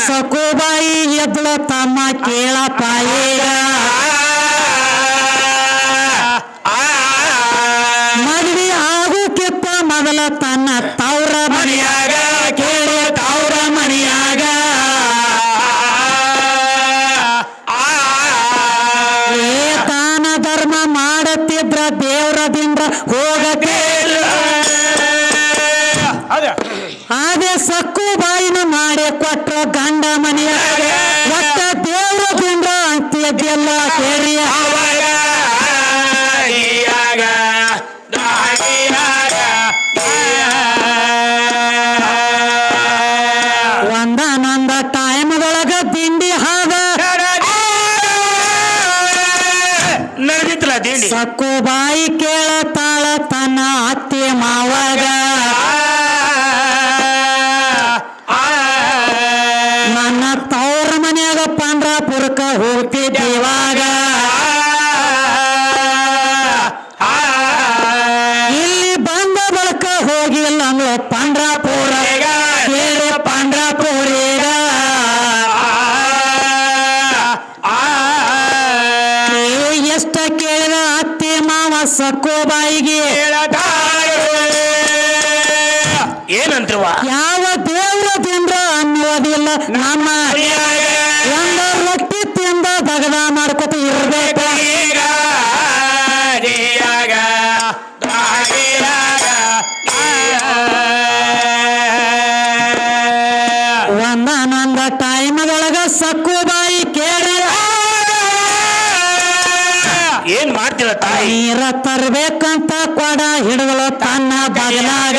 ಸಕೋಬಾಯಿ ಎದ್ಳ ತಮ್ಮ ಕೇಳಪಾಯೇಗ ಮದುವೆ ಆಗೋಕ್ಕಿಂತ ಮೊದಲ ತನ್ನ ತವ್ರ ಮನೆಯಾಗ ಕೇಳಿ ತವ್ರ ಮನೆಯಾಗ ತಾನ ಧರ್ಮ ಮಾಡುತ್ತಿದ್ರ ದೇವ್ರದಿಂದ ಹೋಗಕ್ಕೆ ಅದೇ ಸಕ್ಕು ಬಾಯಿನ ಮಾಡಿ ಕೊಟ್ರ ಗಂಡ ಮನೆಯಾಗ ಒಟ್ಟ ದೇವ್ರದಿಂದ ಅಂತ್ಯದೆಲ್ಲ ಕೇಳಿ ಒಂದಾನೊಂದ ಟೈಮ್ದೊಳಗ ತಿಂಡಿ ಹಾದ ನಡೆದಿತ್ತಲ್ಲ ತಿಂಡಿ ಸಕ್ಕು ಬಾಯಿ ಕೇಳತಾಳ ತನ್ನ ಅತ್ತೆ ಮಾವಾಗ ನನ್ನ ತವ್ರ ಮನ್ಯಾಗ ಪಂಡ್ರಾಪುರಕ್ಕ ಹೋಗ್ತಿದ್ದೀವಾಗ ಇಲ್ಲಿ ಬಂದ ಬಳಕ ಹೋಗಿಲ್ಲ ಅಂದ್ಲು ಪಂಡ್ರಾಪುರ ಕೇಳಿ ಪಂಡ್ರಾಪುರೀಗ ಎಷ್ಟ ಕೇಳಿದ ಅತ್ತೆ ಮಾವ ಸಕ್ಕು ಬಾಯಿಗೆ ಏನಂತವ ಯಾವ ದೇವ್ರ ತಿಂದ್ರ ಅನ್ನೋದಿಲ್ಲ ನಮ್ಮ ಒಂದ ರೊಟ್ಟಿ ತಿಂದ ದಗದ ಮಾಡ್ಕೊತ ಇರ್ಬೇಕ ಒಂದಾನೊಂದ ಟೈಮ್ದೊಳಗ ಸಕ್ಕು ಬಾಯಿ ಕೇಳಿ ಏನ್ ಮಾಡ್ತೀರ ತಾಯಿ ನೀರ ತರ್ಬೇಕಂತ ಕೊಡ ಹಿಡಿದಳು ತನ್ನ ಬಗಲಾಗ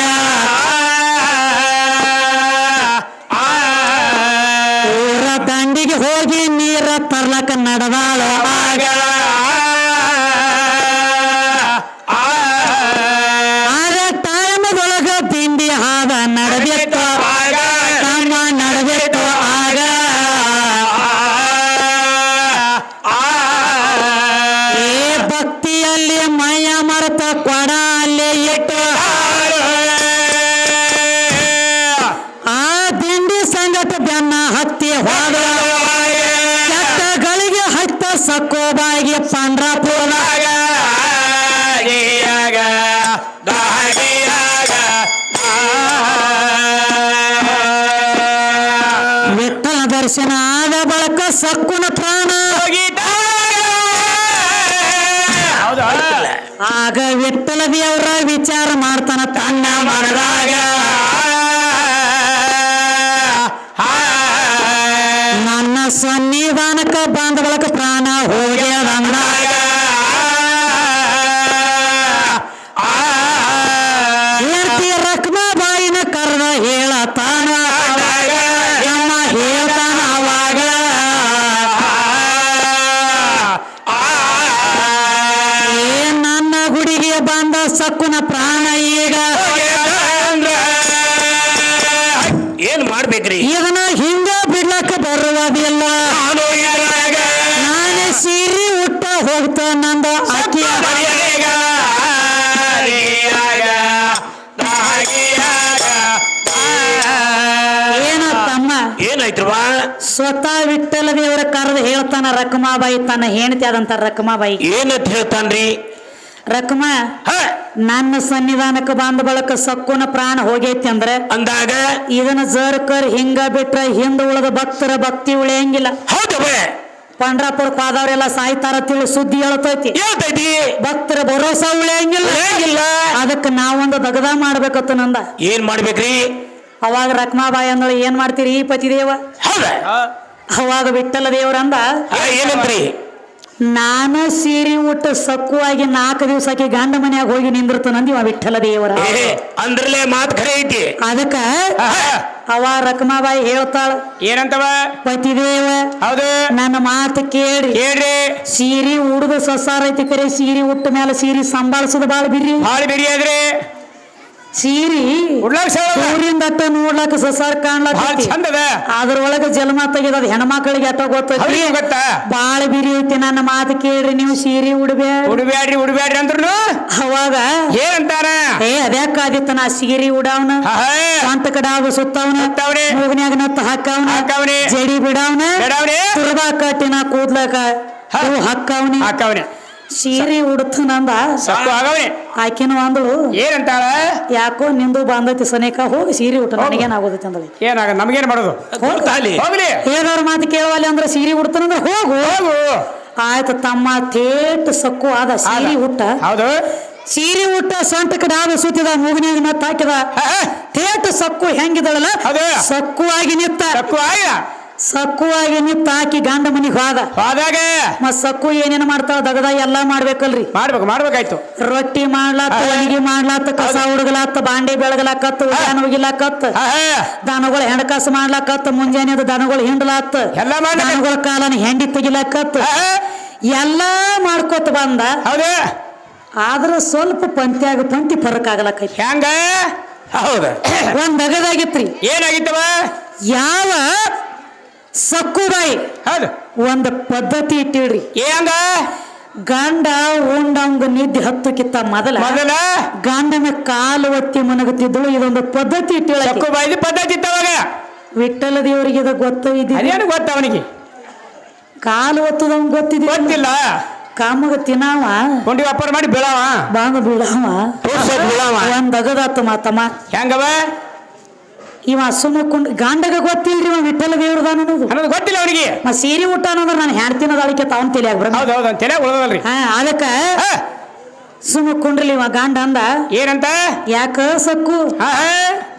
ಊರ ದಂಡಿಗೆ ಹೋಗಿ ನೀರ ತರ್ಲಕ ನಡೆದಾಳು ಆಗ ಆಗ ಟೈಮ್ದೊಳಗ ತಿಂಡಿ ಹಾದ ನಡೆದಿತ್ತು ತಮ್ಮ ನಡೆದಿತ್ತು ಆಗ ಏ ಭಕ್ತಿಯಲ್ಲಿ ಮೈಯ ಮರೆತ ಕೊಡ ಅಲ್ಲೇ ಇಟ್ಟು ಆ ತಿಂಡಿ ಸಂಗಟ ಬೆನ್ನ ಹತ್ತಿ ಹೋದ ಕೆಟ್ಟಗಳಿಗೆ ಹತ್ತ ಸಕ್ಕೋಬಾಯಿಗೆ ಪಂಡ್ರಾಪುರದಾಗ ವಿಠಲ ದರ್ಶನ ಆದ ಬಳಕ ಸಕ್ಕುನ ಪ್ರಾಣ ಆಗ ವಿಠಲ ದೇವರ ವಿಚಾರ ಮಾಡ್ತಾನ ತನ್ನ ಮನದಾಗ ನನ್ನ ಸನ್ನಿಧಾನಕ್ಕ ಬಂದ ಬಳಕ ಪ್ರಾಣ ಹೋಗ್ಯದಂದಾಗ ಹೇಳ್ತಿ ರಕ್ಮಾಬಾಯಿನ ಕರೆದ ಹೇಳತಾನ ಎಮ್ಮ ಹೇಳ್ತಾನ ಅವಾಗ ಏ ನನ್ನ ಗುಡಿಗೆ ಬಂದ ಸಕ್ಕುನ ಪ್ರಾಣ ಈಗ ಏನ್ ಮಾಡ್ಬೇಕ್ರಿ ಇದನ್ನ ಹಿಂಗ ಬಿಡ್ಲಕ್ಕ ಬರುವುದಿಲ್ಲ ನಾನೇ ಸೀರೆ ಉಟ್ಟ ಹೋಗ್ತಾನಂದ ಆಕೆಯ ಏನ ತಮ್ಮ ಏನಾಯ್ತವಾ ಸ್ವತಃ ವಿಠಲ ದೇವರ ಕರೆದು ಹೇಳ್ತಾನ ರಕಮಾಬಾಯಿ ತನ್ನ ಹೆಂಡತಿ ಆದಂತ ರಕಮಾಬಾಯಿ ಏನಂತ ಹೇಳ್ತಾನ್ರಿ ರಕಮ ನನ್ನ ಸನ್ನಿಧಾನಕ್ಕೆ ಬಂದ ಬಳಕ ಸಕ್ಕುನ ಪ್ರಾಣ ಹೋಗೈತಿ ಅಂದ್ರೆ ಅಂದಾಗ ಇದನ್ನ ಜರ್ಕರ್ ಹಿಂಗ ಬಿಟ್ರ ಹಿಂದ ಉಳದ ಭಕ್ತರ ಭಕ್ತಿ ಉಳಿಯಂಗಿಲ್ಲ ಹೌದವ ಪಂಡ್ರಾಪುರಕ್ಕೆ ಹೋದವ್ರೆಲ್ಲ ಸಾಯ್ತಾರ ತಿಳಿ ಸುದ್ದಿ ಹೇಳ್ತೈತಿ ಹೇಳ್ತೈತಿ ಭಕ್ತರ ಭರೋಸಾ ಉಳಿಯಂಗಿಲ್ಲ ಅದಕ್ಕೆ ನಾವೊಂದು ದಗದ ಮಾಡ್ಬೇಕತ್ತ ನಂದ ಏನ್ ಮಾಡ್ಬೇಕ್ರಿ ಅವಾಗ ರಕ್ಮಾಬಾಯಿ ಅಂದಳು ಏನ್ ಮಾಡ್ತೀರಿ ಈ ಪತಿದೇವ ಹೌದ ಅವಾಗ ವಿಠಲ ದೇವ್ರಂದ ಏನಂತ್ರಿ ನಾನು ಸೀರೆ ಉಟ್ಟು ಸಕ್ಕುವಾಗಿ 4 ದಿವಸಕ್ಕೆ ಗಂಡ ಮನ್ಯಾಗ ಹೋಗಿ ನಿಂದಿರ್ತಾನಂದಿವ ವಿಠಲ ದೇವರ ಅಂದ್ರಲೇ ಮಾತು ಖರೆ ಐತಿ ಅದಕ್ಕ ಅವ ರಕಮಾಬಾಯಿ ಹೇಳ್ತಾಳ ಏನಂತವ ಪತಿದೇವ ಹೌದು ನನ್ನ ಮಾತು ಕೇಳಿ ಹೇಳ್ರಿ ಸೀರೆ ಉಡುದು ಸಸಾರ ಐತಿ ಕರೆ ಸೀರೆ ಉಟ್ಟ ಮೇಲೆ ಸೀರೆ ಸಂಭಾಳಿಸೋದು ಬಾಳ ಬಿರಿ ಭಾಳ ಬಿರಿ ಆದ್ರಿ ಸೀರಿ ಉಡ್ಲಾಕ ಊರಿಂದ ಅಟ್ಟ ನೋಡ್ಲಾಕ ಸಸಾರ್ ಭಾಳ ಕಾಣ್ಲಾಕ ಚಂದ ಅದ ಅದ್ರೊಳಗ ಜನ್ಮ ತೆಗೆದ ಹೆಣ್ಮಕ್ಳಿಗೆ ಅಟ್ಟ ಗೊತ್ತೈತಿ ಅವ್ರಿಗೆ ಗೊತ್ತಾ ಬಾಳ ಬಿರಿ ಐತಿ ನನ್ನ ಮಾತು ಕೇಳ್ರಿ ನೀವು ಸೀರೆ ಉಡ್ಬೇಡ ಉಡ್ಬ್ಯಾಡ್ರಿ ಅಂದ್ರು ಅವಾಗ ಏನಂತಾರ ಅದ್ಯಾಕಾದಿತ್ತ ನಾ ಸೀರೆ ಉಡಾವನ ಸ್ವಂತ ಕಡಾವ ಸುತ್ತವನ ಸುತ್ತವ್ರಿ. ಮೂಗನ್ಯಾಗ ನತ್ತ ಹಾಕವನ ಜಡಿ ಬಿಡಾವನ ತುರ್ಬಾ ಕಟ್ಟಿನ ಕೂದ್ಲಕ ಹಾಕವನಿ ಸೀರೆ ಉಡ್ತನಂದ ಸಕ್ಕು ಆಗವ್ರಿ ಆಕಿನ ಅಂದಳು ಏನಂತಾಳ ಯಾಕೋ ನಿಂದು ಬಂದೈತಿ ಸನೇಕ ಹೋಗಿ ಸೀರೆ ಉಟ್ಟ ನನಗೇನಾಗೋದೈತಿ ಅಂದಳಿ ಏನಾಗ ನಮಗೇನ್ ಮಾಡೋದು ಹೋಗ್ಲಿ ಹೇಗಾರ ಮಾತು ಕೇಳವಲ್ಲಿ ಅಂದ್ರೆ ಸೀರೆ ಉಡ್ತಾನಂದ್ರ ಹೋಗು ಹೋಗು ಆಯ್ತು ತಮ್ಮ ಥೇಟ್ ಸಕ್ಕು ಆದ ಸೀರೆ ಉಟ್ಟ ಹೌದು ಸೀರೆ ಉಟ್ಟ ಸ್ವಂತ ಕಡಾವ ಸುತ್ತಿದ ಮೂಗನ್ಯಾಗ ನತ್ತ ಹಾಕಿದ ಥೇಟ್ ಸಕ್ಕು ಹೆಂಗಿದಳಲ್ಲ ಅದು ಸಕ್ಕು ಆಗಿ ನಿತ್ತ ಸಕ್ಕು ಆಗ ಸಕ್ಕುವಾಗಿ ನಿತ್ತ ಹಾಕಿ ಗಂಡ ಮನಿಗೆ ಹೋದಾಗ ಮತ್ ಸಕ್ಕು ಏನೇನು ಮಾಡ್ತಾಳ ದಗದ ಎಲ್ಲಾ ಮಾಡ್ಬೇಕಲ್ರಿ ಮಾಡ್ಬೇಕಾಯ್ತು ರೊಟ್ಟಿ ಮಾಡ್ಲಾತ್ತ ಅಡಿಗೆ ಮಾಡ್ಲಾತ್ತ ಕಸ ಹುಡುಗಲಾತ್ತ ಬಾಂಡೆ ಬೆಳಗಲಾಕತ್ತ ಉದ್ಯಾನ ಹೋಗಿಲಾಕತ್ತ ದನಗಳ ಹೆಂಡಕಾಸ ಮಾಡ್ಲಾಕತ್ತ ಮುಂಜಾನೆ ಅದು ದನಗಳು ಹಿಂಡ್ಲಾತ್ತ ದನಗಳ ಕಾಲನ ಹೆಂಡಿ ತೆಗಿಲಾಕತ್ತ ಎಲ್ಲಾ ಮಾಡ್ಕೊತ ಬಂದ ಆದ್ರ ಸ್ವಲ್ಪ ಪಂತಿ ಫರಕ್ ಆಗ್ಲಾಕೈತಿ ಹೆಂಗ ಹೌದ ಒಂದ್ ದಗದಾಗಿತ್ರಿ ಏನಾಗಿತ್ತವ ಯಾವ ಸಕ್ಕುಬಾಯಿ ಹೌದು ಒಂದ್ ಪದ್ಧತಿ ಇಟ್ಟಿಡ್ರಿ ಹೆಂಗ ಗಂಡ ಉಂಡಂಗ ನಿದ್ದೆ ಹತ್ತಕ್ಕಿತ್ತ ಮೊದಲ ಗಂಡನ ಕಾಲು ಒತ್ತಿ ಮನಗುತ್ತಿದ್ದಳು ಇದೊಂದು ಪದ್ಧತಿ ಇಟ್ಟಿಳ ಸಕ್ಕುಬಾಯಿ ಪದ್ಧತಿ ಇತ್ತವಾಗ ವಿಠ್ಠಲ ದೇವರಿಗೆ ಇದು ಅದೇನು ಗೊತ್ತ ಅವನಿಗೆ ಕಾಲು ಒತ್ತದಂಗ ಗೊತ್ತಿಲ್ಲ ಕಾಮಗ ತಿನ್ನಾವ ಕೊಂಡಿ ವ್ಯಾಪಾರ ಮಾಡಿ ಬೀಳಾವ ಬಾಂಗ ಬೀಳಾವ ಒಂದ್ ಅಗದಾತ ಮಾತಮ್ಮ ಹೆಂಗವ ಇವ ಸುಮ್ಮಕೊಂಡ್ ಗಂಡಗ ಗೊತ್ತಿಲ್ರಿ ಇವ ವಿಠ್ಠಲ ದೇವ್ರದಾನ ಅನ್ನೋದು ಗೊತ್ತಿಲ್ಲ ಅವನಿಗೆ ಸೀರೆ ಉಟ್ಟಾನಂದ್ರ ನಾನು ಹೆಣ್ತಿನದ ಅದಕ್ಕೆ ತಾವನ್ ತಲೆಯಾಗ ಹೌದೌದು ತಲೆ ಉಳ್ದಲ್ರಿ ಅದಕ್ಕ ಸುಮ್ಮಕೊಂಡ್ರಿ ಇವ ಗಂಡ ಅಂದ ಏನಂತ ಯಾಕ ಸಕ್ಕು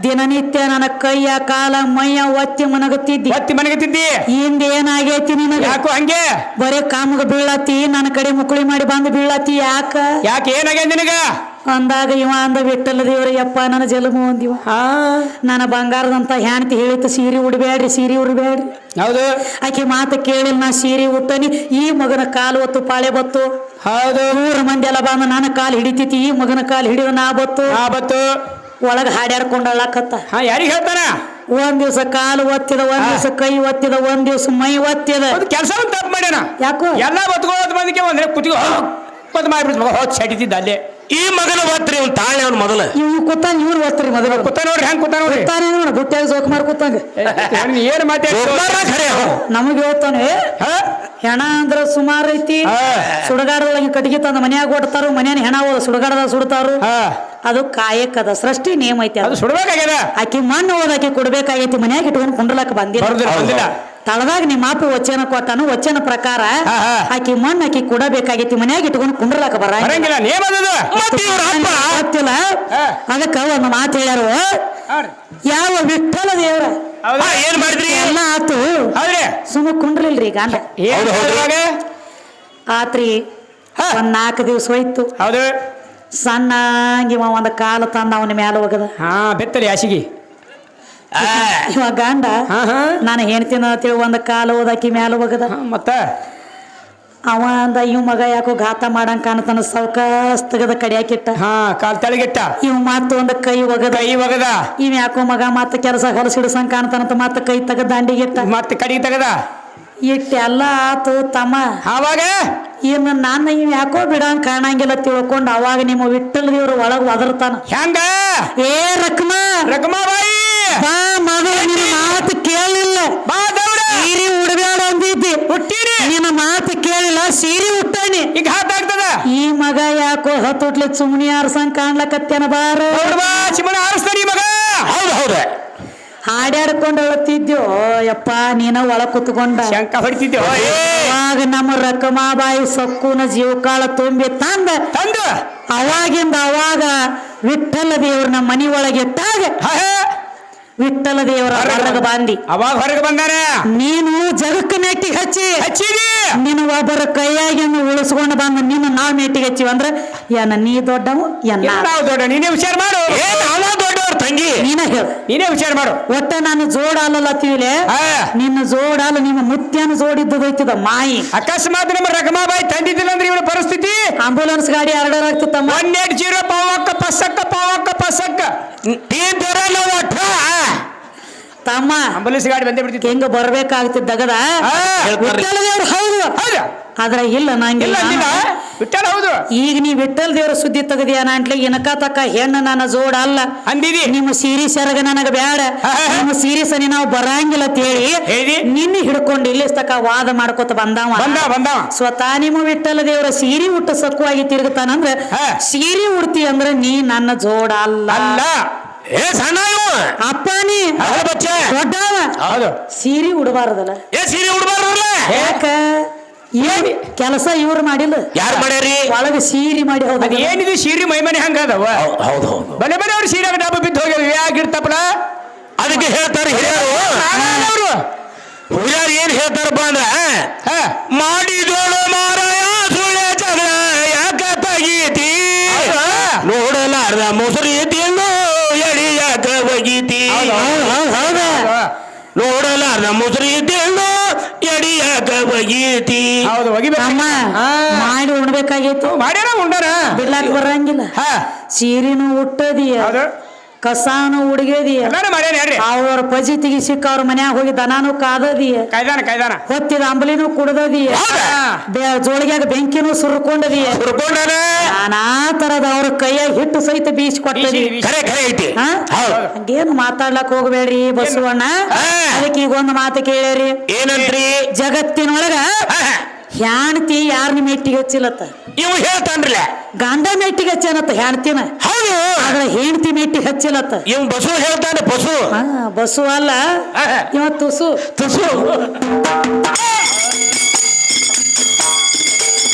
ದಿನನಿತ್ಯ ನನ್ನ ಕೈಯ ಕಾಲ ಮೈಯ ಒತ್ತಿ ಮನಗತ್ತಿದ್ದಿ ಹಿಂದೇನಾಗೈತಿ ನಿನಗ ಯಾಕೋ ಹಂಗೆ ಬರೇ ಕಾಮಗ ಬೀಳತಿ ನನ್ನ ಕಡೆ ಮುಕುಳಿ ಮಾಡಿ ಬಂದು ಬೀಳತಿ ಯಾಕೆ ಏನಾಗೈತಿ ನಿನಗ ಅಂದಾಗ ಇವ ಅಂದ ವಿಠ್ಠಲ ದೇವ್ರಯ್ಯಪ್ಪ ನನ್ನ ಜಲಮು ಅಂದಿವ ನನ್ನ ಬಂಗಾರದಂತ ಹೆಣ್ತಿ ಹೇಳಿತ್ತು ಸೀರೆ ಉಡ್ಬೇಡ್ರಿ ಹೌದು ಆಕೆ ಮಾತು ಕೇಳಿಲ್ಲ ನಾ ಸೀರೆ ಉಟ್ಟನಿ ಈ ಮಗನ ಕಾಲು ಒತ್ತು ಪಾಳೆ ಬತ್ತು ಹೌದು 100 ಮಂದಿ ಎಲ್ಲ ಬಂದ ನನ್ನ ಕಾಲು ಹಿಡಿತೈತಿ ಈ ಮಗನ ಕಾಲು ಹಿಡಿದ ನಾ ಬತ್ತು ಒಳಗ ಹಾಡ್ಯಾಡ್ಕೊಂಡಳಕತ್ತ ಯಾರಿಗೆ ಹೇಳ್ತಾನ ಒಂದ್ ದಿವ್ಸ ಕಾಲು ಒತ್ತಿದ ಒಂದ್ ದಿವ್ಸ ಕೈ ಒತ್ತಿದ ಒಂದ್ ದಿವ್ಸ ಮೈ ಒತ್ತಿದ ಕೆಲಸ ತಪ್ಪು ಮಾಡ್ಯಾನ ಯಾಕೋ ಎಲ್ಲಾ ಬತ್ಕೋದ್ ಮಂದಿಗೆ ಒಂದ್ರೆ ಕುತ್ತಿಗೆ ಮಾಡ್ಬಿಡ್ತು ಹೋದ್ ಸಡಿತಿದ್ದ ಅಲ್ಲೇ ಈ ಮಗನ ಒತ್ರಿ ಅವ್ನು ತಾಳೆ ಅವ್ನು ಮೊದಲ ಇವ್ ಕೂತಾನ ಇವ್ರು ಒತ್ತರಿ ಮೊದಲ ಕೂತ ನೋಡ್ರಿ ಹೆಂಗ್ ಕೂತ ನೋಡ್ರಿ ನೋಡ ಬುಟ್ಟ್ಯಾಗ ಜೋಕುಮಾರ್ ಕೂತಂಗ ಏನ್ ಮಾತಾಡ್ತಾರೆ ನಮಗೆ ಹೇಳ್ತಾನೆ ಹೆಣ ಅಂದ್ರ ಸುಮಾರು ಐತಿ ಸುಡಗಾಡದೊಳಗೆ ಕಟ್ಟಿಗೆ ತಂದ ಮನ್ಯಾಗ ಕೊಡ್ತಾರು ಮನ್ಯಾನ ಹೆಣ ಹೋದ ಸುಡಗಾಡದಾಗ ಸುಡ್ತಾರು ಅದು ಕಾಯಕದ ಸೃಷ್ಟಿ ನೇಮ ಐತಿ ಅದು ಸುಡ್ಬೇಕಾಗ್ಯದ ಆಕಿ ಮಣ್ಣು ಹೋದ ಆಕಿ ಕೊಡ್ಬೇಕಾಗೈತಿ ಮನ್ಯಾಗ ಇಟ್ಕೊಂಡು ಕುಂಡ್ರಲಕ್ಕ ಬಂದಿಲ್ಲ ತಳದಾಗ ನಿಮ್ಮ ಮಾಪು ವಚನ ಕೊಟ್ಟಾನು ವಚನ ಪ್ರಕಾರ ಆಕಿ ಮಣ್ಣು ಆಕಿ ಕೊಡಬೇಕಾಗೈತಿ ಮನ್ಯಾಗ ಇಟ್ಕೊಂಡು ಕುಂಡ್ರಲಕ್ಕ ಬರಂಗಿಲ್ಲ ಗೊತ್ತಿಲ್ಲ ಅದಕ್ಕ ಒಂದು ಮಾತು ಹೇಳ್ಯಾರು ಯಾವ ವಿಠ್ಠಲ ದೇವ್ರ ಏನ್ ಮಾಡಿದ್ರಿ ಎಲ್ಲ ಆತು ಸುಮ್ಮ ಕುಂಡ್ರಿಲ್ರಿ ಗಂಡ ಆತ್ರಿ ಒಂದ್ 4 ದಿವ್ಸ ಹೋಯ್ತು ಸಣ್ಣಂಗಿವ ಒಂದ್ ಕಾಲು ತಂದ ಅವನ ಮ್ಯಾಲ ಹೋಗದ ಬೆತ್ತಲಿ ಹಾಸಿಗೆ ಇವ ಗಂಡ ನಾನು ಹೆಣ್ತಿನ ಅಂತೇಳಿ ಒಂದ್ ಕಾಲು ಹೋದಾಕಿ ಮ್ಯಾಲ ಹೋಗದ ಮತ್ತ ಅವ ಅಂದ ಇವ್ ಮಗ ಯಾಕೋ ಘಾತ ಮಾಡಂಗ ಕಾಣತಾನ ಸೌಕಾಸ್ ತೆಗದ ಕಡಿಯಾಕಿಟ್ಟ ಕಾಲ್ ತೆಳಗಿಟ್ಟ ಇವ್ ಮತ್ತ ಒಂದ್ ಕೈ ಒಗದ ಇವ್ ಯಾಕೋ ಮಗ ಮತ್ತ ಕೆಲಸ ಹೊಲಸಿಡ್ಸಂಗ ಕಾಣ್ತಾನಂತ ಮತ್ತ ಕೈ ತೆಗದ ದಂಡಿಗಿಟ್ಟ ಮತ್ತೆ ಕಡಿಗೆ ತೆಗದ ಇಟ್ಟೆಲ್ಲ ಆತು ತಮ್ಮ ಅವಾಗ ಇನ್ನು ನನ್ನ ಇವ್ ಯಾಕೋ ಬಿಡಂಗ ಕಾಣಂಗಿಲ್ಲ ತಿಳ್ಕೊಂಡ್ ಅವಾಗ ನಿಮ್ಮ ವಿಠ್ಠಲ ದೇವ್ರ ಒಳಗ್ ಒದರ್ತಾನ ಹೆಂಗ ರಕಮಾಬಾಯಿ ಬಾ ಮಗ ನಿನ್ನ ಮಾತು ಕೇಳಿಲ್ಲ ಸೀರೆ ಉಡಬೇಡ ಅಂದಿದ್ದಿ ನಿನ್ನ ಮಾತು ಕೇಳಿಲ್ಲ ಸೀರೆ ಉಟ್ಟಾನಿ ಈಗ ಹಾತಾಗ್ತದ ಈ ಮಗ ಯಾಕೋ ಹತ್ತುಟ್ಲಿ ಸುಮ್ನಿ ಆರ್ಸಂಗ್ ಕಾಣ್ಲಕತ್ತೇನ ಬಾರ ಚಿಮಣ ಆರಿಸ್ತಾನ ಈ ಮಗ ಹೌದು ಹಾಡ್ಯಾಡ್ಕೊಂಡು ಅಳತಿದ್ಯೋ ಯಪ್ಪ ನೀನ ಒಳ ಕುತ್ಕೊಂಡ ಶಂಕ ಹೊಡಿತಿದ್ಯೋ ಅವಾಗ ನಮ್ಮ ರಕಮಾಬಾಯಿ ಸಕ್ಕುನ ಜೀವಕಾಳ ತುಂಬಿ ತಂದ ಅವಾಗಿಂದ ಅವಾಗ ವಿಠ್ಠಲ ದೇವ್ರನ್ನ ಮನಿ ಒಳಗೆ ಇಟ್ಟಾಗ ವಿಠ್ಠಲ ದೇವರ ಹೊರಗೆ ಬಂದಿ ಅವಾಗ ಹೊರಗೆ ಬಂದಾರ ನೀನು ಜಗಕ್ಕ ನೆಟ್ಟಿಗೆ ಹಚ್ಚಿದಿ ನೀನು ಒಬ್ಬರ ಕೈಯಾಗಿಂದ ಉಳಿಸ್ಕೊಂಡು ಬಂದ ನಿನ್ನ ನಾವ್ ನೆಟ್ಟಿಗೆ ಹಚ್ಚಿವ ಅಂದ್ರ ಏನ ನೀ ದೊಡ್ಡವು ನಾವು ದೊಡ್ಡ ನೀನೇ ವಿಚಾರ ಮಾಡು ನಾವ ದೊಡ್ಡವ್ರು ತಂಗಿ ನೀನ ಹೇಳ ನೀನೇ ವಿಚಾರ ಮಾಡು. ಒಟ್ಟ ನಾನು ಜೋಡ ಅಲ್ಲತ್ತಿವಿಲೆ ನಿನ್ನ ಜೋಡ ಅಲ್ಲ ನಿಮ್ಮ ಮುತ್ಯನ ಜೋಡಿದ್ದದೈತಿದ ಮಾಯಿ. ಅಕಸ್ಮಾತ್ ನಮ್ಮ ರಕಮಾಬಾಯಿ ತಂದಿದ್ದಿಲ್ಲ ಅಂದ್ರೆ ಇವಳ ಪರಿಸ್ಥಿತಿ ಆಂಬುಲೆನ್ಸ್ ಗಾಡಿ ಆರ್ಡರ್ ಆಗ್ತಿತ್ತಮ್ಮ. 180 ಪಾವಕ್ಕ ಪಸಕ್ಕ ತಮ್ಮ ಆಂಬುಲೆನ್ಸ್ ಗಾಡಿ ಬಂದೇ ಬಿಡ್ತಿತ್ತು. ಹೆಂಗ ಬರ್ಬೇಕಾಗ್ತಿದ್ದಗದ ವಿಠ್ಠಲ ದೇವ್ರು ಹೌದು ಹೌದಾ ಆದ್ರ ಇಲ್ಲ ನಂಗಿಲ್ಲ. ವಿಠ್ಠಲ ಹೌದು. ಈಗ ನೀ ವಿಠ್ಠಲ ದೇವ್ರ ಸುದ್ದಿ ತೆಗದಿಯ ನಾಂಟ್ಲಿ ಇನಕ ತಕ್ಕ ಹೆಣ್ಣು ನನ್ನ ಜೋಡ ಅಲ್ಲ ಅಂದಿದಿ. ನಿಮ್ಮ ಸೀರಿ ಸೆರಗ ನನಗ ಬ್ಯಾಡ ನಿಮ್ಮ ಸೀರಿ ಸನಿ ನಾವು ಬರಂಗಿಲ್ಲ ಅಂತ ಹೇಳಿ ನಿನ್ನ ಹಿಡ್ಕೊಂಡು ಇಲ್ಲಿ ತಕ್ಕ ವಾದ ಮಾಡ್ಕೊತ ಬಂದಾವ. ಸ್ವತಃ ನಿಮ್ಮ ವಿಠ್ಠಲ ದೇವರ ಸೀರಿ ಉಟ್ಟ ಸಕ್ಕುವಾಗಿ ತಿರುಗುತ್ತಾನಂದ್ರ ಸೀರಿ ಉಡ್ತಿ ಅಂದ್ರ ನೀ ನನ್ನ ಜೋಡ ಅಲ್ಲ. ಏ ಸಣ್ಣ ಅಪ್ಪ ನೀ ದೊಡ್ಡವ ಹೌದು. ಸೀರಿ ಉಡಬಾರದಲ್ಲ. ಏ ಸೀರೆ ಉಡ್ಬಾರ್ದಲ್ಲ ಯಾಕ ಏನ್ ಕೆಲಸ ಇವ್ರು ಮಾಡಿಲ್ಲ ಯಾರು ಮಾಡ್ಯಾರಿ ಒಳಗೆ ಸೀರಿ ಮಾಡಿ ಅದ ಏನಿದೆ ಸೀರೆ ಮೈಮನೆ ಹಂಗದವ. ಹೌದು ಬಲೆ ಅವ್ರು ಸೀರೆ ಡಬ್ಬ ಬಿದ್ದು ಹೋಗ್ಯಾವ ಯಾಗಿರ್ತಪ್ಪಲ. ಅದಕ್ಕೆ ಹೇಳ್ತಾರೆ ಹಿರಿಯರು ಹುಡುಗರು ಏನ್ ಹೇಳ್ತಾರಪ್ಪ ಅಂದ್ರ ಮಾಡಿದೋಳು ಮಾರಾಯ ಸುಳ್ಳೆ ಜಗಳ ಯಾಕ ತಗೀತಿ ನೋಡಲಾರ್ದ ಮೊಸರಿ ತಿನ್ನು ಎಡಿ ಯಾಕ ಒಗೀತಿ ನೋಡಲಾರ್ದ ಮೊಸರಿ ತಿನ್ನು ಎಡಿ ಯಾಕ ಒಗೀತಿ. ಹೌದು ಅಮ್ಮ ಮಾಡಿ ಉಣ್ಬೇಕಾಗಿತ್ತು ಮಾಡ್ಯಾರ ಉಂಡಾರ ಬಿಡ್ಲಾಕ್ ಬರಂಗಿಲ್ಲ. ಸೀರಿನೂ ಉಟ್ಟದಿಯ ಕಸಾನು ಉಡ್ಗದಿಯ ಅವ್ರ ಪಜಿತಿಗೆ ಸಿಕ್ಕ ಅವ್ರ ಮನ್ಯಾಗ ಹೋಗಿ ದನಾನು ಕಾದದಿಯ ಕಾಯ್ದಾನ ಹೊತ್ತಿದ ಅಂಬಲಿನೂ ಕುಡ್ದದಿಯ ಜೋಳಿಗ್ಯಾಗ ಬೆಂಕಿನೂ ಸುರ್ಕೊಂಡದಿಯ ನಾನಾ ತರದ ಅವ್ರ ಕೈಯಾಗ ಹಿಟ್ಟು ಸಹಿತ ಬೀಸ್ ಕೊಟ್ಟದಿ. ಹಂಗೇನು ಮಾತಾಡ್ಲಕ್ ಹೋಗ್ಬೇಡ್ರಿ ಬಸವಣ್ಣ. ಅದಕ್ಕೆ ಈಗ ಒಂದು ಮಾತು ಕೇಳ್ರಿ ಏನಂತ್ರಿ ಜಗತ್ತಿನೊಳಗ ಹ್ಯಾಣ್ತಿ ಯಾರನ್ನ ಮೆಟ್ಟಿಗೆ ಹಚ್ಚಿಲತ್ತ ಇವ್ ಹೇಳ್ತಾನ್ರಲ್ಲ ಗಂಡ ಮೆಟ್ಟಿಗೆ ಹಚ್ಚನತ್ತ ಹ್ಯಾಣ್ತಿನ ಹೌದು ಆದ್ರ ಹೆಂಡ್ತಿ ಮೆಟ್ಟಿಗೆ ಹಚ್ಚಿಲತ್ತ ಇವ್ ಬಸು ಹೇಳ್ತಾನೆ ಬಸು ಬಸು ಅಲ್ಲ ಇವ ತುಸು ತುಸು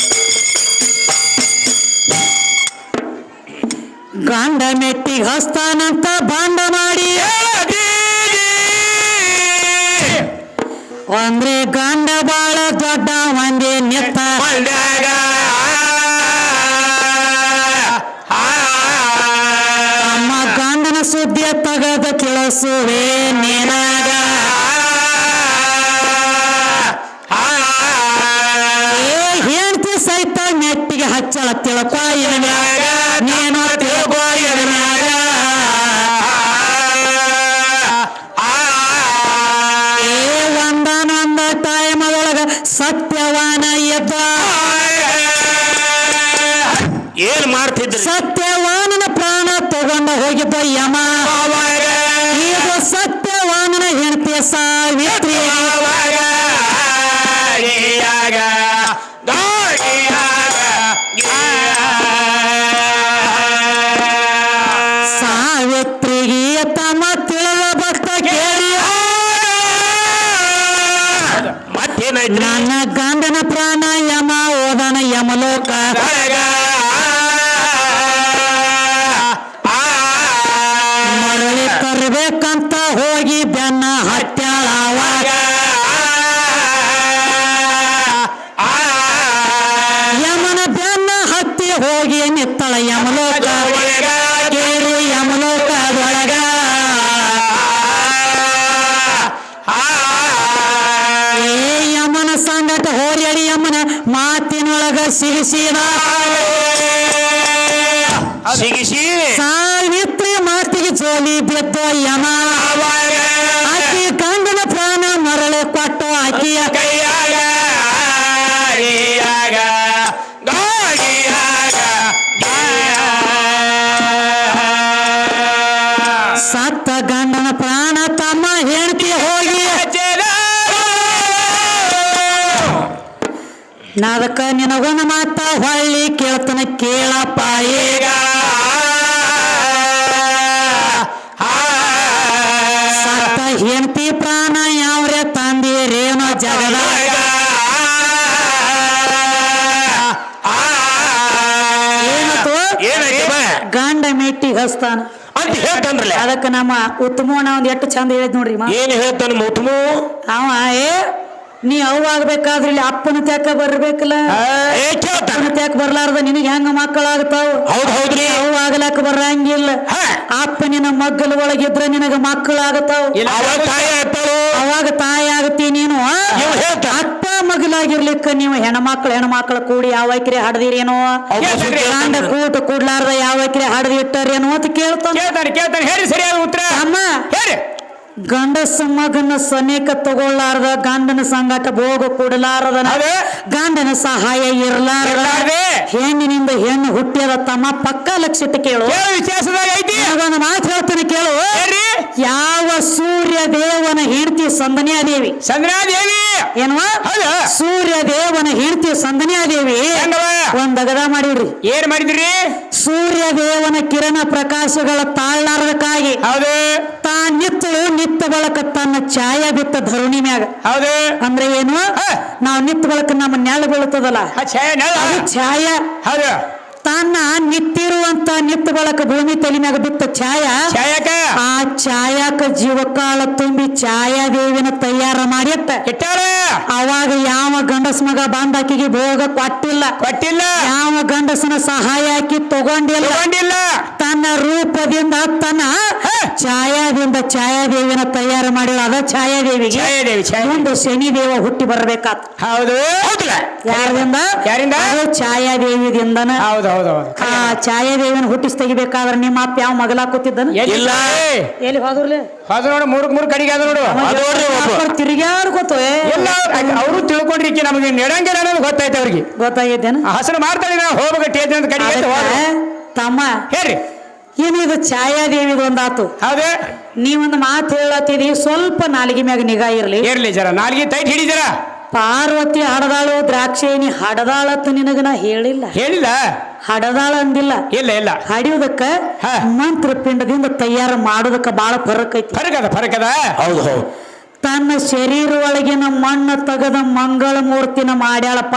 ಗಂಡ ಮೆಟ್ಟಿಗೆ ಹಸ್ತಾನಂತ ಬಾಂಡ ಮಾಡಿ ಅಂದ್ರೆ ಗಂಡ ಬಾಳ ದೊಡ್ಡ ಮಂದಿ ನಿತ್ತ ನಮ್ಮ ಗಂಡನ ಸುದ್ದಿಯ ತಗದ ತಿಳಿಸುವೆ ನೀನಾಗ ಹೆಂಡ್ತಿ ಸಹಿತ ಮೆಟ್ಟಿಗೆ ಹಚ್ಚಳ ತಿಳಪ ನೀನು ತಿಳ್ಕೋ ಒಂದಾನೊಂದ ಟೈಮದೊಳಗ ಸತ್ಯವಾನ ಎದ್ದ ಏನ್ ಮಾಡ್ತಿದ್ರಿ ಸತ್ಯವಾನನ ಪ್ರಾಣ ತಗೊಂಡ ಹೋಗಿದ್ದ ಯಮ. ಈಗ ಸತ್ಯವಾನನ ಹೆಂಡತಿ ಸಾವಿತ್ರಿ ಸಾವಿತ್ರಿಗೆ ತಮ್ಮ ತಿಳಿದ ಭಕ್ತ ಕೇಳಿ ಮತ್ತೇನಾಯ್ತು ನನ್ನ ಗಂಡನ ಪ್ರಾಣ ಯಮ ಓದನ ಯಮಲೋಕ ಮರಳಿ ತರ್ಬೇಕಂತ ಹೋಗಿ ಬೆನ್ನ ಹತ್ಯಾಳವಾಗ ಯಮನ ಬೆನ್ನ ಹತ್ತಿ ಹೋಗಿ ನಿತ್ತಳ ಯಮಲೋಕ ಕೇಳಿ ಯಮಲೋಕದೊಳಗ ಯಮನ ಸಂಗಟ ಹೋರಿ ಯಮನ ಮಾತಿನೊಳಗ ಸಿಗಿಸಿದ ಸಾವಿತ್ರಿ ಮಾತಿಗೆ ಜೋಲಿ ಬಿದ್ದ ಯಮ. ಆಕಿ ಗಂಡನ ಪ್ರಾಣ ಮರಳಿ ಕೊಟ್ಟು ಆಕಿಯ ಸತ್ತ ಗಂಡನ ಪ್ರಾಣ ತಮ್ಮ ಹೆಂಡತಿ ಹೋಗಿ ನಾದಕ್ಕ ನಿನಗೊಂದು ಮಾತ ಹೊಳ್ಳಿ ಕೇಳ್ತನ ಕೇಳಪ್ಪ ಈಗ ಸತ್ತ ಹೆಂಡತಿ ಪ್ರಾಣ ಯಾವ್ರೆ ತಂದಿರೇನೋ ಜಗದಾಗ ಏನತ್ತು ಗಂಡ ಮೆಟ್ಟಿಗೆ ಹಸ್ತಾನ ಅಂತ ಹೇಳ್ತಾನ್ರಲ್ಲ ಅದಕ್ಕೆ ನಮ್ಮ ಉತ್ತಮಣ್ಣ ಒಂದ್ ಎಷ್ಟು ಚಂದ ಹೇಳಿದ್ ನೋಡ್ರಿ ಏನ್ ಹೇಳ್ತಾನ ಉತ್ತಮ ಅವ ನೀ ಅವ್ ಆಗ್ಬೇಕಾದ್ರೆ ಇಲ್ಲಿ ಅಪ್ಪನ ತ್ಯಾಕ ಬರ್ಬೇಕಲ್ಲ ಏ ಕೇಳ್ತಾನ ಅಪ್ಪನ ತ್ಯಾಕ ಬರ್ಲಾರ್ದ ನಿನಗೆ ಹೆಂಗ ಮಕ್ಕಳಾಗ್ತಾವ ಹೌದ್ ಹೌದ್ರಿ ಅವ್ ಆಗ್ಲಾಕ ಬರಂಗಿಲ್ಲ ಅಪ್ಪನಿನ ಮಗ್ಗಲ ಒಳಗಿದ್ರ ನಿನಗ ಮಕ್ಕಳಾಗತಾವ ಅವಾಗ ತಾಯಿ ಆಗ್ತಾಳು ಅವಾಗ ತಾಯಿ ಆಗತಿ ನೀನು ಇವ್ ಹೇಳ್ತಾನ ಅಪ್ಪ ಮಗಲಾಗಿರ್ಲಿಕ್ಕ ನೀವು ಹೆಣ್ಮಕ್ಳು ಕೂಡಿ ಯಾವಕ್ರೆ ಹಡ್ದಿರೇನೋ ಗಂಡ ಕೂಟ ಕೂಡ್ಲಾರ್ದ ಯಾವಕ್ರೆ ಹಡ್ದಿ ಇಟ್ಟಾರೇನೋ ಅಂತ ಕೇಳ್ತಾನ ಕೇಳ್ತಾನೆ ಹೇಳಿ ಸರಿಯಾದ ಉತ್ತರ ಅಮ್ಮ ಹೇಳಿ ಗಂಡಸ ಮಗನ ಸನೇಕ ತಗೊಳ್ಳಾರ್ದ ಗಂಡನ ಸಂಗಾಟ ಭೋಗ ಕೊಡಲಾರದನ ಹೌದು. ಗಂಡನ ಸಹಾಯ ಇರ್ಲಾರ್ದ ಇರ್ಲಾರ್ದೆ. ಹೆಣ್ಣಿನಿಂದ ಹೆಣ್ಣು ಹುಟ್ಟಿದ ತಮ್ಮ ಪಕ್ಕ ಲಕ್ಷಿತ ಕೇಳು ವಿಶ್ವಾಸದಾಗ ಐತಿ ಒಂದು ಮಾತು ಹೇಳ್ತಾನೆ ಕೇಳು ಹೇಳ್ರಿ ಯಾವ ಸೂರ್ಯ ದೇವನ ಹೆಂಡತಿ ಸಂದನ್ಯಾದೇವಿ ಚಂದ್ರಾದೇವಿ ಏನವ ಹೌದು. ಸೂರ್ಯ ದೇವನ ಹೆಂಡತಿ ಸಂದನ್ಯಾದೇವಿ ಹೆಂಗವ? ಒಂದ್ ಅಗದ ಮಾಡಿವ್ರಿ ಏನ್ ಮಾಡಿದ್ರಿ ಸೂರ್ಯ ದೇವನ ಕಿರಣ ಪ್ರಕಾಶಗಳ ತಾಳ್ಲಾರದಕ್ಕಾಗಿ ಹೌದು ನಿತ್ತಳು ನಿತ್ತ ಬಳಕ ತನ್ನ ಛಾಯ ಬಿತ್ತ ಧರುಣಿ ಮ್ಯಾಗ ಹೌದು ಅಂದ್ರೆ ಏನು ನಾವ್ ನಿತ್ತ ಬಳಕ ನಮ್ಮ ನೆಳ ಬೀಳ್ತದಲ್ಲ ಅದು ಛಾಯ ಹೌದು ತನ್ನ ನಿತ್ತಿರುವಂತ ನಿತ್ತ ಬಳಕ ಭೂಮಿ ತಲೆ ಮ್ಯಾಗ ಬಿತ್ತ ಛಾಯ ಛಾಯಕ ಆ ಛಾಯಾಕ ಜೀವಕಾಳ ತುಂಬಿ ಛಾಯಾದೇವಿನ ತಯಾರ ಮಾಡಿಟ್ಟ ಇಟ್ಟಾರ ಅವಾಗ ಯಾವ ಗಂಡಸ ಮಗ ಬಂದಾಕಿಗೆ ಭೋಗ ಕೊಟ್ಟಿಲ್ಲ ಯಾವ ಗಂಡಸನ ಸಹಾಯ ಹಾಕಿ ತಗೊಂಡಿಲ್ಲ ತನ್ನ ರೂಪದಿಂದ ತನ್ನ ಛಾಯಾದಿಂದ ಛಾಯಾದೇವಿನ ತಯಾರು ಮಾಡಿಲ್ಲ ಅದ ಛಾಯಾದೇವಿಗೆ ಮುಂದೆ ಶನಿದೇವ ಹುಟ್ಟಿ ಬರ್ಬೇಕಾತ ಹೌದು ಯಾರಿಂದ ಅದು ಛಾಯಾದೇವಿದಿಂದನ ಹೌದು ಹೌದು ಹೌದು ಆ ಛಾಯಾದೇವಿನ ಹುಟ್ಟಿಸ್ ತೆಗಿಬೇಕಾದ್ರೆ ನಿಮ್ಮ ಅಪ್ಪ ಯಾವ ಮಗಲ ಕೂತಿದ್ದನ ಇಲ್ಲ ಎಲ್ಲಿ ಹೋದ್ರಲ್ಲ ಅದು ನೋಡು ಮೂರ್ ಕಡೆಗೆ ಅದು ನೋಡು ತಿರುಗಾಡ್ಕೋತ ಎಲ್ಲ ಅವರು ತಿಳ್ಕೊಂಡ್ರಿಕ್ಕೆ ನಮಗೆ ನೆಡಂಗಿಲ್ಲ ಅನ್ನೋದು ಗೊತ್ತಾಯ್ತು ಅವ್ರಿಗೆ ಗೊತ್ತಾಗೈತೇನ ಹಸರು ಮಾಡ್ತಾಳೆ ನಾವು ಹೋಗ್ಬೇಕು ಟೇಜ್ ಅಂತ ಕಡೆಗೆ ತಮ್ಮ ಹೇಳ್ರಿ ಏನಿದು ಛಾಯಾದೇವಿದು ಒಂದಾತು ಹೌದು ನೀವೊಂದು ಮಾತು ಹೇಳತ್ತೀರಿ ಸ್ವಲ್ಪ ನಾಲಿಗೆ ಮ್ಯಾಗ ನಿಗಾ ಇರ್ಲಿ ಜರ ನಾಲ್ಗೆ ಟೈಟ್ ಹಿಡಿದಿರ ಪಾರ್ವತಿ ಹಡದಾಳು ದ್ರಾಕ್ಷೇಣಿ ಹಡದಾಳತ್ತು ನಿನಗನ ಹೇಳಿಲ್ಲ ಹಡದಾಳ ಅಂದಿಲ್ಲ ಇಲ್ಲ ಹಡಿಯುದಕ್ಕ ಮಂತ್ರ ಪಿಂಡದಿಂದ ತಯಾರು ಮಾಡೋದಕ್ಕ ಬಹಳ ಫರಕ್ ಐತಿ ಫರಕದ ಹೌದು ಹೌದು ತನ್ನ ಶರೀರ ಒಳಗಿನ ಮಣ್ಣು ತೆಗೆದ ಮಂಗಳ ಮೂರ್ತಿನ ಮಾಡ್ಯಾಳಪ್ಪ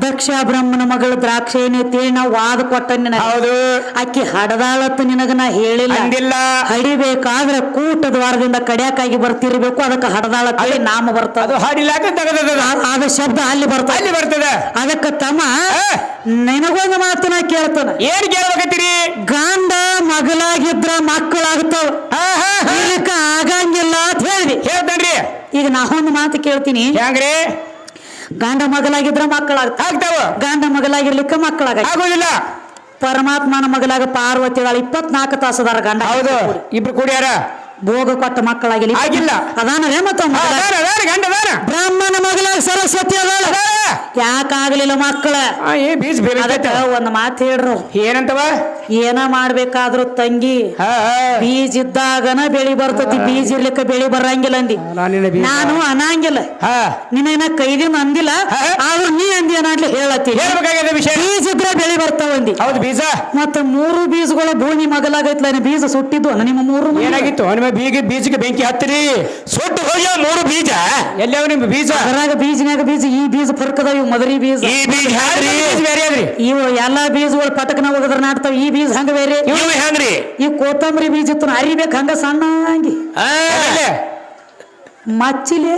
ದಕ್ಷ ಬ್ರಹ್ಮನ ಮಗಳು ದ್ರಾಕ್ಷೇಣಿ ತೀರ್ಣ ವಾದ ಕೊಟ್ಟ ಹೌದು ಅಕ್ಕಿ ಹಡದಾಳತ್ತು ನಿನಗನ ಹೇಳಿಲ್ಲ ಹಡಿಬೇಕಾದ್ರೆ ಕೂಟ ದ್ವಾರದಿಂದ ಕಡ್ಯಾಕಾಗಿ ಬರ್ತಿರ್ಬೇಕು ಅದಕ್ಕೆ ಹಡದಾಳ ನಾಮ ಬರ್ತದ ಅದ ಶಬ್ದ ಅಲ್ಲಿ ಬರ್ತದ ಅದಕ್ಕ ತಮ್ಮ ನಿನಗೊಂದು ಮಾತನ್ನ ಕೇಳ್ತಾನ ಏನ್ ಕೇಳ್ಬೇಕತ್ತೀರಿ ಗಂಡ ಮಗಳಾಗಿದ್ರ ಮಕ್ಕಳಾಗ್ತಾವ ಆಗಂಗಿಲ್ಲ ಅಂತ ಹೇಳಿದಿ ಹೇಳ್ತಾನ್ರಿ ಈಗ ನಾವೊಂದು ಮಾತು ಕೇಳ್ತೀನಿ ಹೆಂಗ್ರಿ ಗಂಡ ಮಗಳಾಗಿದ್ರ ಮಕ್ಕಳಾಗ್ತಾವ ಗಂಡ ಮಗಳಾಗಿರ್ಲಿಕ್ಕ ಆಗೋದಿಲ್ಲ ಪರಮಾತ್ಮನ ಮಗಳಾಗ ಪಾರ್ವತಿ 24 ತಾಸದಾರ ಗಂಡ ಹೌದು ಇಬ್ರು ಕೂಡ್ಯಾರ ಭೋಗ ಕೊಟ್ಟ ಮಕ್ಕಳಾಗಿಲ್ಲ ಆಗಿಲ್ಲ ಅದಾನ ಮತ್ತ ಬ್ರಾಹ್ಮಣ ಮಗಳಾಗ ಸರಸ್ವತಿ ಅದಾಳ ಯಾಕಾಗ್ಲಿಲ್ಲ ಮಕ್ಕಳ ಒಂದ್ ಮಾತು ಹೇಳ್ರು ಏನಂತವ ಏನ ಮಾಡ್ಬೇಕಾದ್ರು ತಂಗಿ ಬೀಜ ಇದ್ದಾಗನ ಬೆಳಿ ಬರ್ತತಿ ಬೀಜ ಇರ್ಲಿಕ್ಕ ಬೆಳಿ ಬರಂಗಿಲ್ಲ ಅಂದಿ ನಾನು ಅನ್ನಂಗಿಲ್ಲ ನಿನ್ನ ಕೈದಿಂದ ಅಂದಿಲ್ಲ ಆದ್ರೂ ನೀ ಅಂದಿ ಅನಾಡ್ಲಿ ಹೇಳತ್ತಿ ಬೀಜ ಇದ್ರೆ ಬೆಳಿ ಬರ್ತಾವ ಅಂದಿ ಹೌದು ಬೀಜ ಮತ್ತ 3 ಬೀಜಗಳ ಭೂಮಿ ಮಗಲಾಗೈತ್ಲ ಬೀಜ ಸುಟ್ಟಿದ್ದು ನಿಮ್ಮ 3 ಏನಾಗಿತ್ತು ಬೀಜಕ್ಕೆ ಬೆಂಕಿ ಹತ್ತಿರಿ ಸುಟ್ಟು ಹೋಗ್ಯ 3 ಬೀಜ ಎಲ್ಲವ ನಿಮ್ ಬೀಜ ಅದ್ರಾಗ ಬೀಜನ್ಯಾಗ ಬೀಜ ಈ ಬೀಜ ಫರ್ಕದ ಇವು ಮದರಿ ಬೀಜ ಈ ಬೀಜ ಬೇರೆ ಅದ್ರಿ ಇವು ಎಲ್ಲಾ ಬೀಜಗಳು ಪಟಕನ ಹೋಗದ್ರ ನಾಡ್ತಾವ ಈ ಬೀಜ ಹಂಗ ಬೇರೆ ಇವು ಹೆಂಗ್ರಿ ಈ ಕೊತ್ತಂಬರಿ ಬೀಜ ಇತ್ತು ಅರಿಬೇಕು ಹಂಗ ಸಣ್ಣ ಹಂಗಿ ಮಚ್ಚಿಲೆ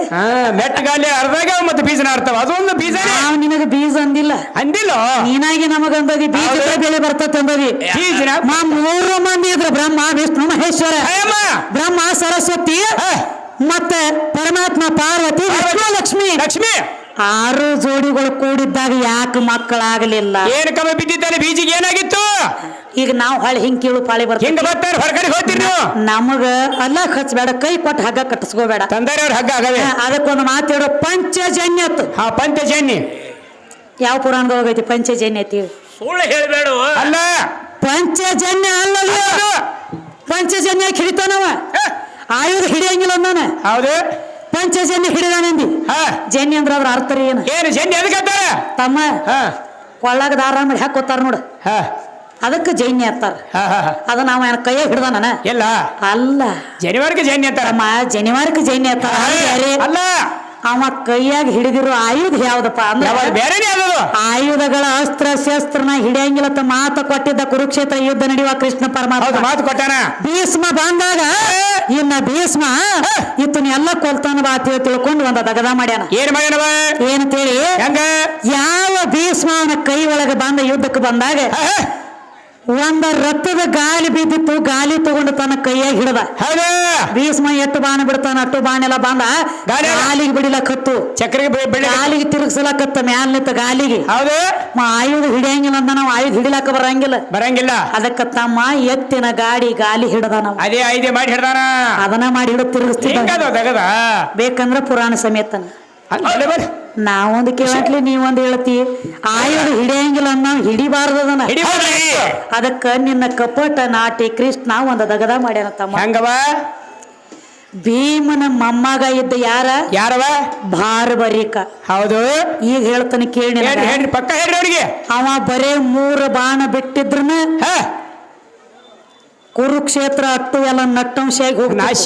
ಮೆಟ್ಟಗಾಲಿ ಅರ್ದಾಗ ಮತ್ತೆ ಬೀಜ ನಾಡ್ತಾವ ಅದೊಂದು ಬೀಜ ನಾವು ನಿನಗ ಬೀಜ ಅಂದಿಲ್ಲ ನೀನಾಗಿ ನಮಗ ಅಂದದಿ ಬೀಜ ಬೆಳೆ ಬರ್ತತಿ ಅಂದದಿ ಬೀಜ 3 ಮಂದಿ ಇದ್ರ ಬ್ರಹ್ಮ ವಿಷ್ಣು ಮಹೇಶ್ವರ ಬ್ರಹ್ಮ ಸರಸ್ವತಿ ಮತ್ತೆ ಪರಮಾತ್ಮ ಪಾರ್ವತಿ ಲಕ್ಷ್ಮಿ 6 ಜೋಡಿಗಳು ಕೂಡಿದ್ದಾಗ ಯಾಕೆ ಮಕ್ಕಳಾಗಲಿಲ್ಲ ಏನ್ ಕಮ್ಮಿ ಬಿದ್ದಿದ್ದಾನೆ ಬೀಜಿಗೆ ಏನಾಗಿತ್ತು ಈಗ ನಾವು ಹೊಳೆ ಹಿಂಗ್ ಕೀಳು ಪಾಳಿ ಬರ್ತಾರೆ ಹೊರಗಡೆ ಹೋಗ್ತೀರಿ ನೀವು ನಮಗ ಅಲ್ಲ ಹಚ್ಚಬೇಡ ಕೈ ಕೊಟ್ಟು ಹಗ್ಗ ಕಟ್ಟಿಸ್ಕೋಬೇಡ ತಂದಾರೆ ಅವ್ರ ಹಗ್ಗ ಆಗವೆ ಅದಕ್ಕೊಂದು ಮಾತಾಡೋ ಪಂಚಜನ್ಯ ಪಂಚಜನ್ಯ ಯಾವ ಪುರಾಣದೊಳಗೈತಿ ಪಂಚಜನ್ಯ ಐತಿ ಸುಳ್ಳು ಹೇಳ್ಬೇಡ ಅಲ್ಲ ಪಂಚಜನ್ಯ ಅಲ್ಲ ಪಂಚಜನ್ಯ ಹಿಡಿತಾನವ ಆಯುಧ ಹಿಡಿಯಂಗಿಲ್ಲ ಅಂದಾನ ಹೌದು ಪಂಚಜನ್ಯ ಹಿಡಿದಾನಂದಿ ಜನ್ಯ ಅಂದ್ರ ಅದ್ರ ಅರ್ಥ ಏನು ಜನ್ಯ ಅದಕ್ಕೆ ತಮ್ಮ ಕೊಳ್ಳಾಗ ದಾರ ಮಾಡಿ ಹಾಕೋತಾರ ನೋಡ ಅದಕ್ಕೆ ಜೈನ್ಯ ಅಂತಾರ ಅದ ನಾವ ಕೈಯಾಗ ಹಿಡ್ದಾನ ಎಲ್ಲ ಅಲ್ಲ ಜನಿವಾರಕ್ಕೆ ಜೈನ್ಯ ಅಂತಾರ ಜನಿವಾರಕ್ಕೆ ಜೈನ್ಯ ಅಂತಾರ ಅಲ್ಲ ಅವ ಕೈಯಾಗ ಹಿಡಿದಿರೋ ಆಯುಧ ಯಾವ್ದಪ್ಪ ಅಂದ್ರೆ ಬೇರೆನೇ ಯಾವ್ದು ಆಯುಧಗಳ ಅಸ್ತ್ರ ಶಸ್ತ್ರನ ಹಿಡಿಯಂಗಿಲ್ಲತ್ತ ಮಾತು ಕೊಟ್ಟಿದ್ದ ಕುರುಕ್ಷೇತ್ರ ಯುದ್ಧ ನಡೆಯುವ ಕೃಷ್ಣ ಪರಮಾತ್ಮ ಮಾತು ಕೊಟ್ಟಾನ. ಭೀಷ್ಮ ಬಂದಾಗ ಇನ್ನ ಭೀಷ್ಮ ಇತ್ತನ ಎಲ್ಲ ಕೊಲ್ತಾನ ಬಾ ತಿಳ್ಕೊಂಡು ಒಂದ ದಗದ ಮಾಡ್ಯಾನ. ಏನ್ ಮಾಡ್ಯಾನವ ಏನಂತೇಳಿ ಹೆಂಗ ಯಾವ ಭೀಷ್ಮ ಅವನ ಕೈ ಒಳಗೆ ಬಂದ ಯುದ್ಧಕ್ಕೆ ಬಂದಾಗ ಒಂದ ರಥದ ಗಾಲಿ ಬಿದ್ದಿತ್ತು, ಗಾಲಿ ತಗೊಂಡು ತನ್ನ ಕೈಯಾಗ ಹಿಡದ. ಭೀಷ್ಮ ಎಷ್ಟು ಬಾಣ ಬಿಡ್ತಾನ ಅಟ್ಟು ಬಾಣ ಎಲ್ಲ ಬಂದ ಗಾಲಿಗೆ ಬಿಡಿಲಕತ್ತು, ಚಕ್ರಿಗೆ ಗಾಲಿಗೆ ತಿರುಗಿಸಲಕತ್ತ ಮ್ಯಾಲ ನಿಂತ ಗಾಲಿಗೆ. ಹೌದು ಆಯುಧ ಹಿಡಿಯಂಗಿಲ್ಲ ಅಂತ ನಾವು ಆಯುಧ ಹಿಡಿಲಾಕ ಬರಂಗಿಲ್ಲ. ಅದಕ್ಕ ತಮ್ಮ ಎತ್ತಿನ ಗಾಲಿ ಹಿಡದ ನಾವು ಅದೇ ಐದೇ ಮಾಡಿ ಹಿಡ್ದಾನ. ಅದನ್ನ ಮಾಡಿ ಹಿಡಿದು ತಿರುಗಿಸ್ತಿದ್ದ. ಬೇಕಂದ್ರ ಪುರಾಣ ಸಮೇತನ ನಾವೊಂದು ಕೇಳತ್ಲಿ ನೀವೊಂದು ಹೇಳ್ತಿ. ಆಯುಧ ಹಿಡಿಯಂಗಿಲ್ಲ ನಾವು ಹಿಡಿಬಾರ್ದದನ. ಅದಕ್ಕ ನಿನ್ನ ಕಪಟ ನಾಟಿ ಕೃಷ್ಣ ಒಂದ ದಗದ ಮಾಡ್ಯಾನ ತಮ್ಮ. ಹಂಗವ ಭೀಮನ ಮೊಮ್ಮಗ ಇದ್ದ ಯಾರವ ಬಾರ್ಬರಿಕ. ಹೌದು ಈಗ ಹೇಳ್ತಾನೆ ಕೇಳಿ ಪಕ್ಕ ಹೇಳ್ರಿ ಅವ್ರಿಗೆ. ಅವ ಬರೇ 3 ಬಾಣ ಬಿಟ್ಟಿದ್ರನ ಕುರುಕ್ಷೇತ್ರ ಅಟ್ಟು ಎಲ್ಲ ನಟ್ಟಂಶಾಗಿ ನಾಶ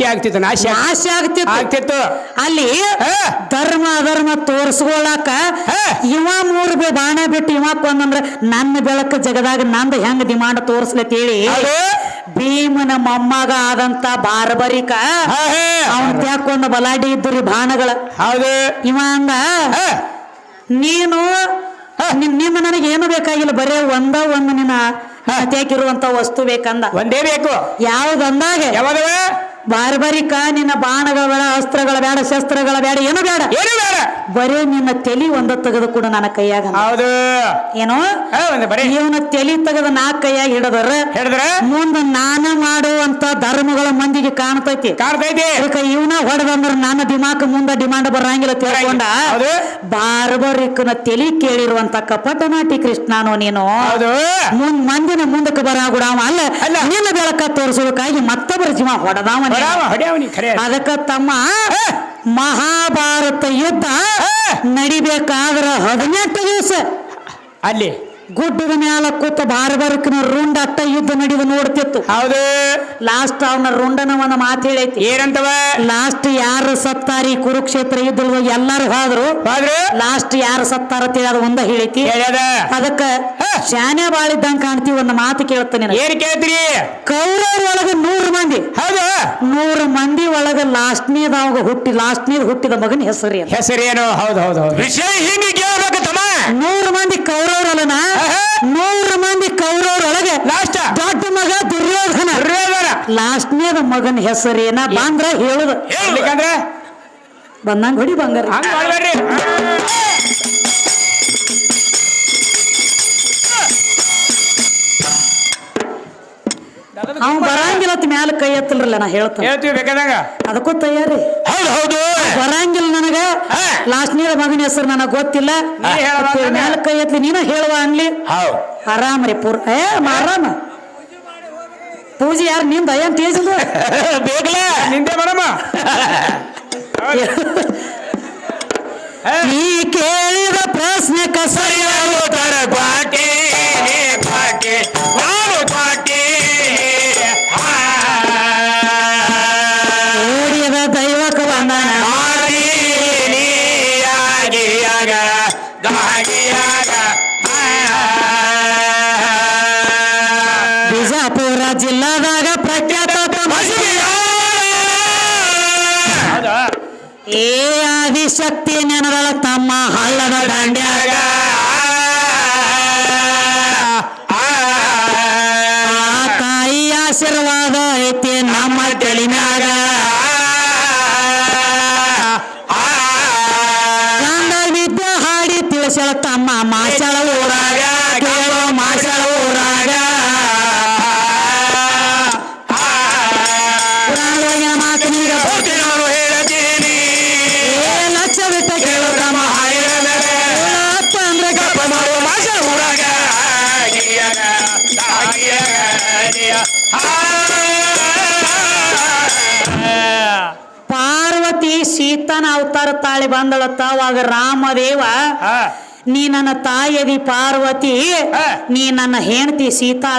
ಆಗ್ತಿತ್ತು. ಅಲ್ಲಿ ಧರ್ಮ ಅಧರ್ಮ ತೋರ್ಸ್ಕೊಳಕ ಇವ 3 ಬಾಣ ಬಿಟ್ಟು ಇವ ಕೊಂದಂದ್ರ ನನ್ನ ಬೆಳಕ ಜಗದಾಗ ನಂದ ಹೆಂಗ ಡಿಮಾಂಡ್ ತೋರ್ಸ್ಲತ್ತೇಳಿ ಭೀಮನ ಮೊಮ್ಮಗ ಆದಂತ ಬಾರ್ಬರಿಕ ಅವನ್ ತ್ಯಾಕೊಂಡು ಬಲಾಡಿ ಇದ್ರಿ ಬಾಣಗಳ. ಹೌದು ಇವ ಅಂದ ನೀನು ನಿಮ್ಮ ನನಗೆ ಏನು ಬೇಕಾಗಿಲ್ಲ, ಬರೇ ಒಂದು ನಿನ್ನ ತ್ಯಾಕಿರುವಂತ ವಸ್ತು ಬೇಕಂದ. ಒಂದೇ ಬೇಕು. ಯಾವ್ದಂದಾಗ ಬಾರ್ಬರಿಕ ನಿನ್ನ ಬಾಣಗಳ ಬೇಡ, ಅಸ್ತ್ರಗಳ ಬೇಡ, ಶಸ್ತ್ರಗಳ ಬೇಡ, ಏನು ಬೇಡ, ಬರೇ ನಿನ್ನ ತಲಿ ಒಂದ ತೆಗೆದು ಕೂಡ ನನ್ನ ಕೈಯಾಗ. ಹೌದು ಏನೋ ಇವನ ತಲಿ ತೆಗೆದು ನಾ ಕೈಯಾಗ ಹಿಡಿದ್ರ ಮುಂದ ನಾನ ಮಾಡುವಂತ ಧರ್ಮಗಳ ಮಂದಿಗೆ ಕಾಣ್ತೈತಿ. ಅದಕ್ಕೆ ಇವನ ಹೊಡೆದಂದ್ರ ನನ್ನ ದಿಮಾಕ್ ಮುಂದ ಡಿಮಾಂಡ್ ಬರಂಗಿಲ್ಲ ತಿಳ್ಕೊಂಡ ಬಾರ್ಬರಿಕನ ತಲಿ ಕೇಳಿರುವಂತ ಕಪಟ ನಾಟಿ ಕೃಷ್ಣನೋ ನೀನು ಮಂದಿನ ಮುಂದಕ್ಕೆ ಬರಾಗುಡಾವ ಅಲ್ಲ, ನಿನ್ನ ಬೆಳಕ ತೋರಿಸೋದಕ್ಕಾಗಿ ಮತ್ತೊಬ್ಬರ ಜೀವ ಹೊಡೆದಾವ. ಅದಕ್ಕ ತಮ್ಮ ಮಹಾಭಾರತ ಯುದ್ಧ ನಡಿಬೇಕಾದ್ರ 18 ದಿವಸ ಅಲ್ಲಿ ಗುಡ್ಡದ ಮ್ಯಾಲ ಕೂತ ಬಾರ್ಬರಿಕನ ರುಂಡ ಅಟ್ಟ ಯುದ್ಧ ನಡೆದು ನೋಡ್ತಿತ್ತು. ಹೌದು ಲಾಸ್ಟ್ ಅವನ ರುಂಡನ ಒಂದು ಮಾತು ಹೇಳೈತಿ. ಏನಂತವ? ಲಾಸ್ಟ್ ಯಾರು ಸತ್ತಾರಿ ಕುರುಕ್ಷೇತ್ರ ಯುದ್ಧದಾಗ ಎಲ್ಲಾರು ಹೋದ್ರು, ಲಾಸ್ಟ್ ಯಾರು ಸತ್ತಾರ ಅದು ಒಂದ ಹೇಳೈತಿ. ಅದಕ್ಕ ಶಾನೆ ಬಾಳಿದ್ದಂಗ ಕಾಣ್ತೀವಿ. ಒಂದು ಮಾತು ಕೇಳ್ತಾನೆ. ಏನ್ ಕೇಳ್ತೀರಿ? ಕೌರವ್ರ ಒಳಗ 100 ಮಂದಿ. ಹೌದು 100 ಮಂದಿ ಒಳಗ ಲಾಸ್ಟ್ನೇದವಾಗ ಹುಟ್ಟಿದ ಮಗನ ಹೆಸರೇನು? ಹೌದು ಹೌದು ವಿಷಯ ಹಿಂಗೆ ಕೇಳಬೇಕು ತಮ್ಮ. 100 ಮಂದಿ ಕೌರವ್ರಲ್ಲನ 100 ಮಂದಿ ಕೌರವ್ರೊಳಗೆ ಲಾಸ್ಟ್ ದೊಡ್ಡ ಮಗ ದುರ್ಯೋಧನ. ಲಾಸ್ಟ್ನೇದ ಮಗನ ಹೆಸರೇನ ಬಂದ್ರ ಹೇಳುದು. ಬಂದಂಗ ಹೊಡಿ ಬಂಗಾರ. ಅವ್ ಬರಂಗಿಲ್ಲ ಮ್ಯಾಲ ಕೈ ಎತ್ತಲ್ರಲ್ಲ, ನಾ ಹೇಳ್ತೀನಿ ಬೇಕಾದಾಗ ಅದಕ್ಕೂ ತಯಾರಿ. ಹೌದು ಬರಂಗಿಲ್ಲ ನನಗ ಲಾಸ್ಟ್ನೇದ ಮಗನ ಹೆಸರು ನನಗ ಗೊತ್ತಿಲ್ಲ, ಮ್ಯಾಲ ಕೈ ಎತ್ತಲಿ ನೀನ ಹೇಳುವ ಅನ್ಲಿ. ಆರಾಮ ರೀ ಆರಾಮ. ಪೂಜೆ ಯಾರು ನಿಂದ ಏನ್ ತೇಜಿಂದ ಬೇಕಲ್ಲ ನಿಂದೆ ಮೇಡಮ. ನೀ ಕೇಳಿದ ಪ್ರಶ್ನೆ ಸರಿಯಾದ ಪಾಟಿ ಓಡಿಯದ ದೈವಕ ವಂದನ ಬಿಜಾಪುರ ಜಿಲ್ಲಾದಾಗ ಪ್ರಖ್ಯಾತ ಏ ಆದಿಶಕ್ತಿ ನೆನದಳ ತಮ್ಮ ಹಳ್ಳದ ದಂಡ್ಯಾಗ ತಾಯಿ ಆಶೀರ್ವಾದ ಐತಿ ನಮ್ಮ ತೆಳಿಮ್ಯಾಗ. ಗಂಡ ವಿದ್ಯೆ ಹಾಡಿ ತಿಳಿಸಳ ತಮ್ಮ ಮಾಸಳ ಊರಾಗ, ಕೇಳೋ ಮಾಸಳ ಊರಾಗ. ಪುರಾಣದೊಳಗಿನ ಮಾತು ನಿನಗೆ ಲಕ್ಷ ಬಿಟ್ಟ ಕೇಳೋ ತಮ್ಮ ಅಂದ್ರೆ ಗಪ್ಪ ಮಾಡುವ ಮಾಸಳ ಊರಾಗ. ಪಾರ್ವತಿ ಸೀತನ ಅವತಾರ ತಾಳಿ ಬಂದಳತ್ತ. ಅವಾಗ ರಾಮದೇವ ನೀ ನನ್ನ ತಾಯಿಯದಿ ಪಾರ್ವತಿ, ನೀ ನನ್ನ ಹೆಂಡತಿ ಸೀತಾ